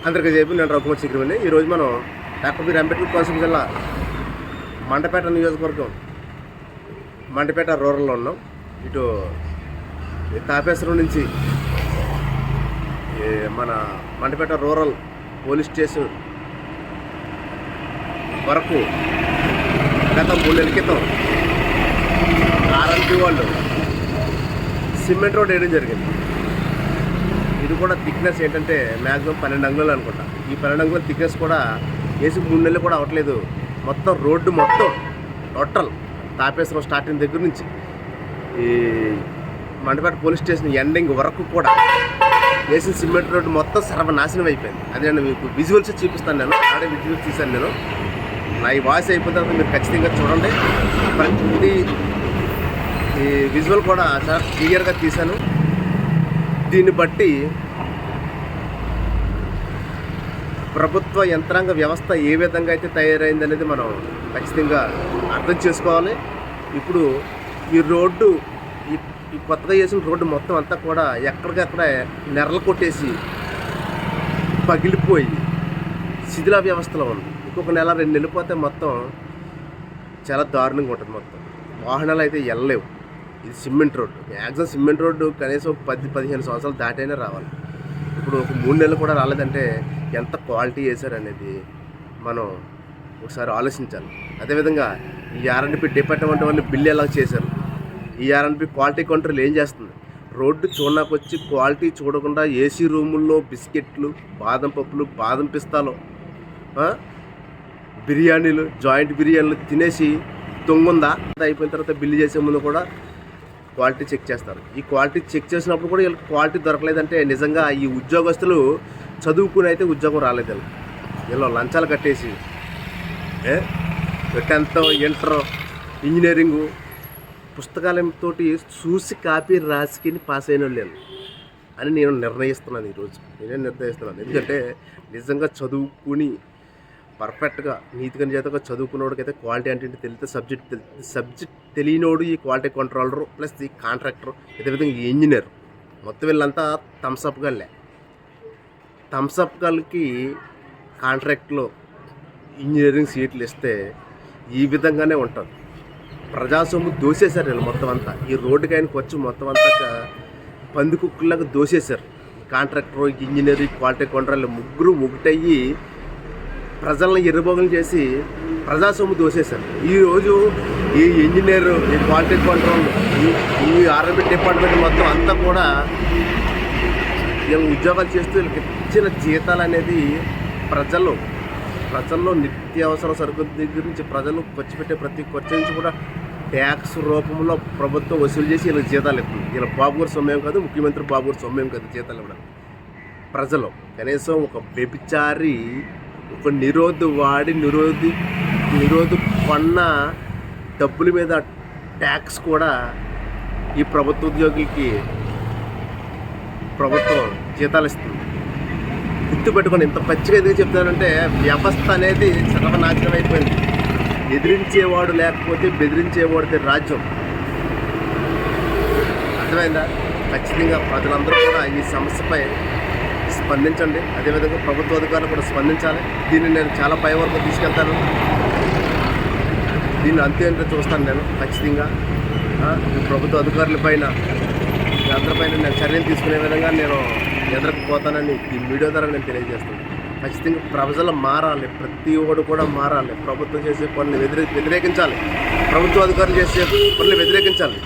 అందరికీ చెప్పి నేను రఘుమతి శిఖరమని. ఈరోజు మనం డాక్టర్ బిఆర్ అంబేద్కర్ కోనసీమ జిల్లా మండపేట నియోజకవర్గం మండపేట రూరల్లో ఉన్నాం. ఇటు తాపేశ్వరం నుంచి మన మండపేట రూరల్ పోలీస్ స్టేషన్ వరకు గత 3 నెలల క్రితం ఆర్ఎంపీ వాళ్ళు సిమెంట్ రోడ్ వేయడం జరిగింది. ఇది కూడా థిక్నెస్ ఏంటంటే మ్యాక్సిమం 12 అంగుళాలు అనుకుంటా. ఈ 12 అంగుళాల థిక్నెస్ కూడా వేసి 3 నెలలు కూడా అవ్వట్లేదు. మొత్తం రోడ్డు మొత్తం టోటల్ తాపేశ్వరం స్టార్టింగ్ దగ్గర నుంచి ఈ మండపేట పోలీస్ స్టేషన్ ఎండింగ్ వరకు కూడా వేసిన సిమెంట్ రోడ్డు మొత్తం సర్వనాశనం అయిపోయింది. అదే నేను మీకు విజువల్స్ చూపిస్తాను. నేను ఆడే విజువల్స్ తీశాను. నేను నా ఈ వాయిస్ అయిపోయిన తర్వాత మీరు ఖచ్చితంగా చూడండి. ప్రతి ఈ విజువల్ కూడా చాలా క్లియర్గా తీశాను. దీన్ని బట్టి ప్రభుత్వ యంత్రాంగ వ్యవస్థ ఏ విధంగా అయితే తయారైంది అనేది మనం ఖచ్చితంగా అర్థం చేసుకోవాలి. ఇప్పుడు ఈ రోడ్డు ఈ కొత్తగా చేసిన రోడ్డు మొత్తం అంతా కూడా ఎక్కడికక్కడ నెరలు కొట్టేసి పగిలిపోయి శిథిల వ్యవస్థలో ఉంది. ఇంకొక నెల 2 నెలలు పోతే మొత్తం చాలా దారుణంగా ఉంటుంది. మొత్తం వాహనాలు అయితే వెళ్ళలేవు. ఇది cement road. Maximum cement road కనీసం 10-15 సంవత్సరాలు దాటైనా రావాలి. ఇప్పుడు ఒక 3 నెలలు కూడా రాలేదంటే ఎంత క్వాలిటీ వేశారు అనేది మనం ఒకసారి ఆలోచించాలి. అదేవిధంగా ఈ ఆర్ఎండ్బి డిపార్ట్మెంట్ వాళ్ళు బిల్లు ఎలా చేశారు, ఈ ఆర్ఎండ్బి క్వాలిటీ కంట్రోల్ ఏం చేస్తుంది? రోడ్డు చూడడానికి వచ్చి క్వాలిటీ చూడకుండా ఏసీ రూముల్లో బిస్కెట్లు, బాదం పప్పులు, బాదం పిస్తాలు, బిర్యానీలు, జాయింట్ బిర్యానీలు తినేసి దొంగుందా అయిపోయిన తర్వాత బిల్లు చేసే ముందు కూడా క్వాలిటీ చెక్ చేస్తారు. ఈ క్వాలిటీ చెక్ చేసినప్పుడు కూడా వీళ్ళకి క్వాలిటీ దొరకలేదంటే నిజంగా ఈ ఉద్యోగస్తులు చదువుకుని అయితే ఉద్యోగం రాలేదు. వీళ్ళు లంచాలు కట్టేసి 10th, ఇంటర్, ఇంజనీరింగు పుస్తకాలతో చూసి కాపీ రాసుకుని పాస్ అయిన వాళ్ళు అని నేను నిర్ణయిస్తున్నాను. ఈరోజు నేనే నిర్ణయిస్తున్నాను. ఎందుకంటే నిజంగా చదువుకుని పర్ఫెక్ట్గా నీతిగా చేతగా చదువుకున్నోడికైతే క్వాలిటీ అంటే తెలిస్తే సబ్జెక్ట్ తెలియనోడు ఈ క్వాలిటీ కంట్రోలరు ప్లస్ ఈ కాంట్రాక్టరు, అదేవిధంగా ఈ ఇంజనీర్ మొత్తం వీళ్ళంతా థమ్స్అప్ గల్కి కాంట్రాక్ట్లో ఇంజనీరింగ్ సీట్లు ఇస్తే ఈ విధంగానే ఉంటుంది. ప్రజాసొమ్ము దోసేశారు వీళ్ళు మొత్తం అంతా. ఈ రోడ్డుకైనాకి వచ్చి మొత్తం అంతా పందికుక్కులాగా దోసేశారు. కాంట్రాక్టర్, ఇంజనీర్, క్వాలిటీ కంట్రోల్ ముగ్గురు ఒకటయ్యి ప్రజలను ఎర్రబోగులు చేసి ప్రజాసొమ్ము దోసేశారు. ఈరోజు ఈ ఇంజనీర్, ఈ క్వాలిటీ కంట్రోల్, ఈ ఆర్ఎండ్బి డిపార్ట్మెంట్ మొత్తం అంతా కూడా వీళ్ళు ఉద్యోగాలు చేస్తూ వీళ్ళకి ఇచ్చిన జీతాలు అనేది ప్రజల్లో నిత్యావసర సరుకుల దగ్గర నుంచి ప్రజలు ఖర్చు పెట్టే ప్రతి ఖర్చు నుంచి కూడా ట్యాక్స్ రూపంలో ప్రభుత్వం వసూలు చేసి వీళ్ళకి జీతాలు ఇస్తుంది. వీళ్ళ బాబు గారు సొమ్మేం కాదు, ముఖ్యమంత్రి బాబు గారు సొమ్మేం కాదు జీతాలు ఇవ్వడం. ప్రజలు కనీసం ఒక వ్యభిచారి, ఒక నిరోధు కొన్న డబ్బుల మీద ట్యాక్స్ కూడా ఈ ప్రభుత్వ ఉద్యోగులకి ప్రభుత్వం జీతాలు ఇస్తుంది. గుర్తుపెట్టుకొని ఇంత పచ్చిగా ఎందుకు చెప్తానంటే వ్యవస్థ అనేది సర్వనాశనం అయిపోయింది. ఎదిరించేవాడు లేకపోతే బెదిరించేవాడితే రాజ్యం. అర్థమైందా? ఖచ్చితంగా ప్రజలందరూ కూడా ఈ సమస్యపై స్పందించండి. అదేవిధంగా ప్రభుత్వ అధికారులు కూడా స్పందించాలి. దీన్ని నేను చాలా పై వరకు తీసుకెళ్తాను. దీన్ని అంతే చూస్తాను నేను ఖచ్చితంగా. ప్రభుత్వ అధికారుల పైన అందరిపైన నేను చర్యలు తీసుకునే విధంగా నేను ఎదురకపోతానని ఈ వీడియో ద్వారా నేను తెలియజేస్తాను. ఖచ్చితంగా ప్రజలు మారాలి. ప్రతి ఒక్కడు కూడా మారాలి. ప్రభుత్వం చేసే పనులు వ్యతిరేకించాలి. ప్రభుత్వ అధికారులు చేసే పనులు వ్యతిరేకించాలి.